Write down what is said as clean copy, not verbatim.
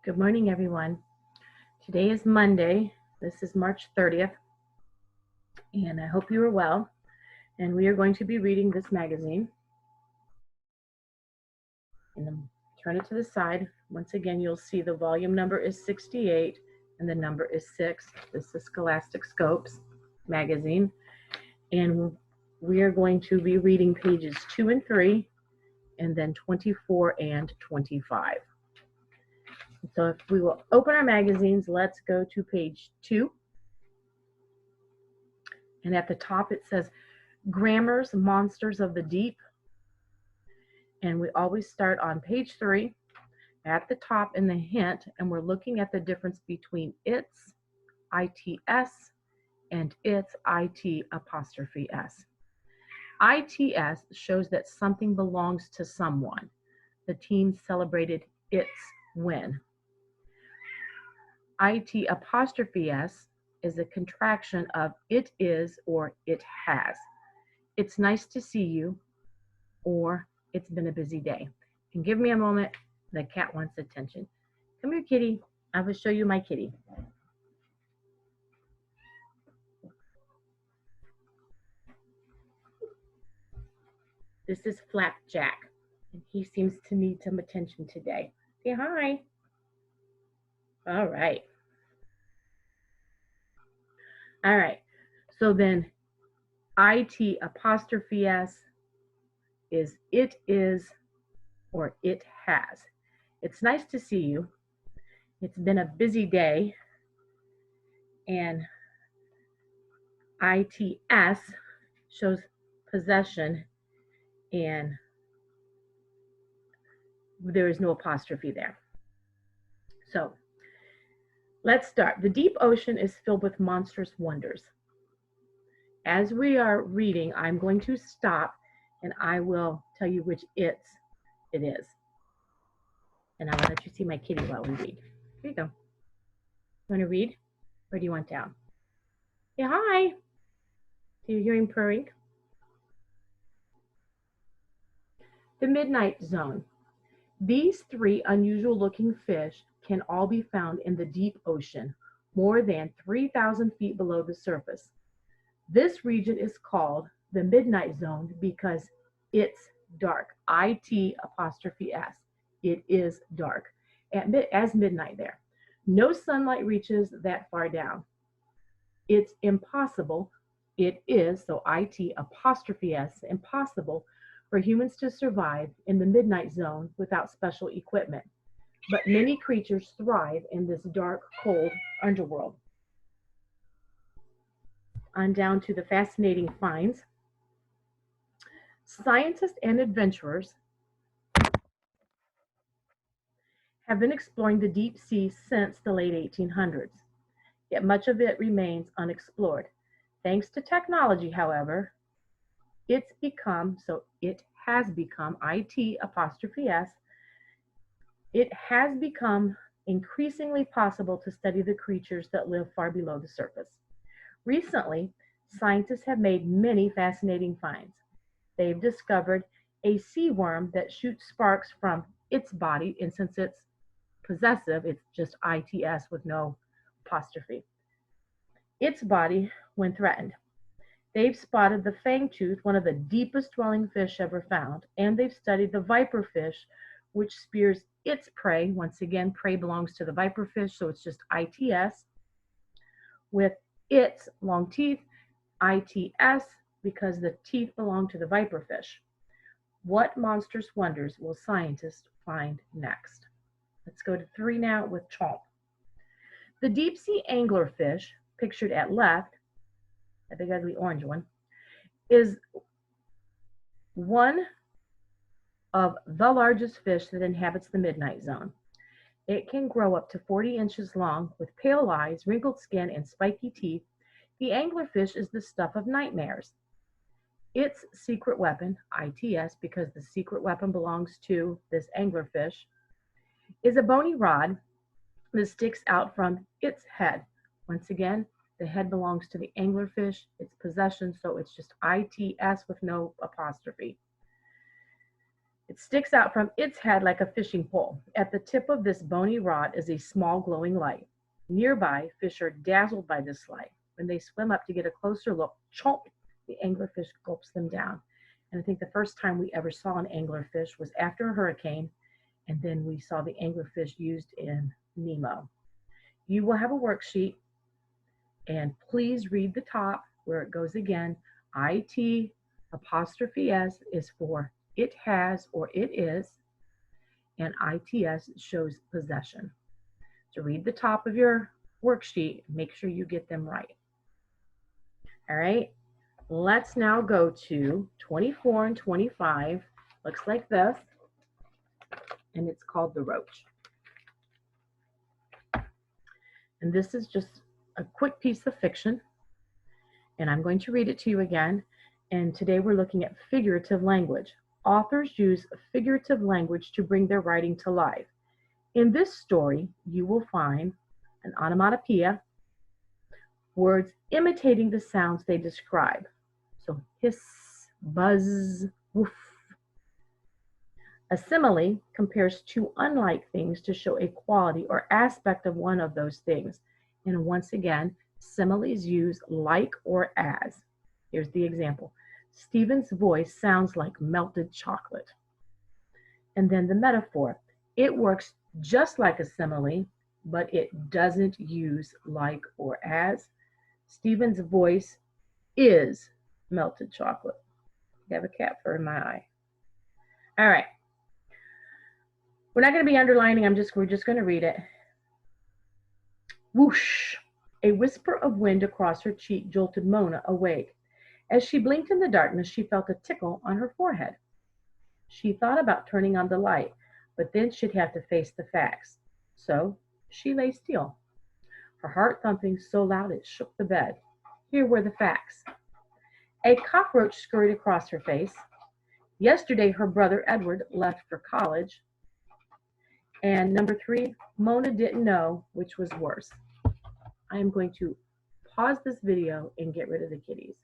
Good morning, everyone. Today is Monday. This is March 30th, and I hope you are well. And we are going to be reading this magazine. And then turn it to the side. Once again, you'll see the volume number is 68 and the number is 6. This is Scholastic Scope's magazine. And we are going to be reading pages 2 and 3, and then 24 and 25. So if we will open our magazines, let's go to page 2. And at the top it says, Grammar's Monsters of the Deep. And we always start on page 3 at the top in the hint, and we're looking at the difference between its, ITS, and its, IT apostrophe S. ITS shows that something belongs to someone. The team celebrated its win. IT apostrophe S is a contraction of it is or it has. It's nice to see you, or it's been a busy day. And give me a moment, the cat wants attention. Come here, kitty. I will show you my kitty. This is Flapjack, and he seems to need some attention today. Say hi. All right. All right. So then IT apostrophe S is it is or it has. It's nice to see you. It's been a busy day. And ITS shows possession, and there is no apostrophe there. So let's start. The deep ocean is filled with monstrous wonders. As we are reading, I'm going to stop and I will tell you which it is. And I will let you see my kitty while we read. Here you go. You want to read, or do you want down? Yeah, hi. Do you hear him purring? The midnight zone. These 3 unusual looking fish can all be found in the deep ocean, more than 3,000 feet below the surface. This region is called the midnight zone because it's dark. IT apostrophe S. It is dark as midnight there. No sunlight reaches that far down. It's impossible. It is, so IT apostrophe S, impossible for humans to survive in the midnight zone without special equipment. But many creatures thrive in this dark, cold underworld. On down to the fascinating finds. Scientists and adventurers have been exploring the deep sea since the late 1800s, yet much of it remains unexplored. Thanks to technology, however, it has become IT apostrophe S. It has become increasingly possible to study the creatures that live far below the surface. Recently, scientists have made many fascinating finds. They've discovered a sea worm that shoots sparks from its body, and since it's possessive, it's just ITS with no apostrophe. Its body when threatened. They've spotted the fangtooth, one of the deepest dwelling fish ever found, and they've studied the viperfish, which spears its prey. Once again, prey belongs to the viperfish, so it's just ITS with its long teeth, ITS, because the teeth belong to the viperfish. What monstrous wonders will scientists find next? Let's go to 3 now with Chomp. The deep-sea anglerfish, pictured at left, that big ugly orange one, is one of the largest fish that inhabits the midnight zone. It can grow up to 40 inches long with pale eyes, wrinkled skin, and spiky teeth. The anglerfish is the stuff of nightmares. Its secret weapon, ITS, because the secret weapon belongs to this anglerfish, is a bony rod that sticks out from its head. Once again, the head belongs to the anglerfish, its possession, so it's just ITS with no apostrophe. It sticks out from its head like a fishing pole. At the tip of this bony rod is a small glowing light. Nearby, fish are dazzled by this light. When they swim up to get a closer look, chomp, the anglerfish gulps them down. And I think the first time we ever saw an anglerfish was after a hurricane, and then we saw the anglerfish used in Nemo. You will have a worksheet, and please read the top where it goes again. IT apostrophe S is for it has or it is, and ITS shows possession. So read the top of your worksheet, make sure you get them right. All right, let's now go to 24 and 25. Looks like this, and it's called the Roach. And this is just a quick piece of fiction, and I'm going to read it to you again. And today we're looking at figurative language. Authors use figurative language to bring their writing to life. In this story, you will find an onomatopoeia, words imitating the sounds they describe. So hiss, buzz, woof. A simile compares two unlike things to show a quality or aspect of one of those things. And once again, similes use like or as. Here's the example. Stephen's voice sounds like melted chocolate. And then the metaphor. It works just like a simile, but it doesn't use like or as. Stephen's voice is melted chocolate. I have a cat fur in my eye. All right. We're not going to be underlining. We're just going to read it. Whoosh. A whisper of wind across her cheek jolted Mona awake. As she blinked in the darkness, she felt a tickle on her forehead. She thought about turning on the light, but then she'd have to face the facts. So she lay still, her heart thumping so loud it shook the bed. Here were the facts. A cockroach scurried across her face. Yesterday, her brother Edward left for college. And number 3, Mona didn't know which was worse. I am going to pause this video and get rid of the kitties.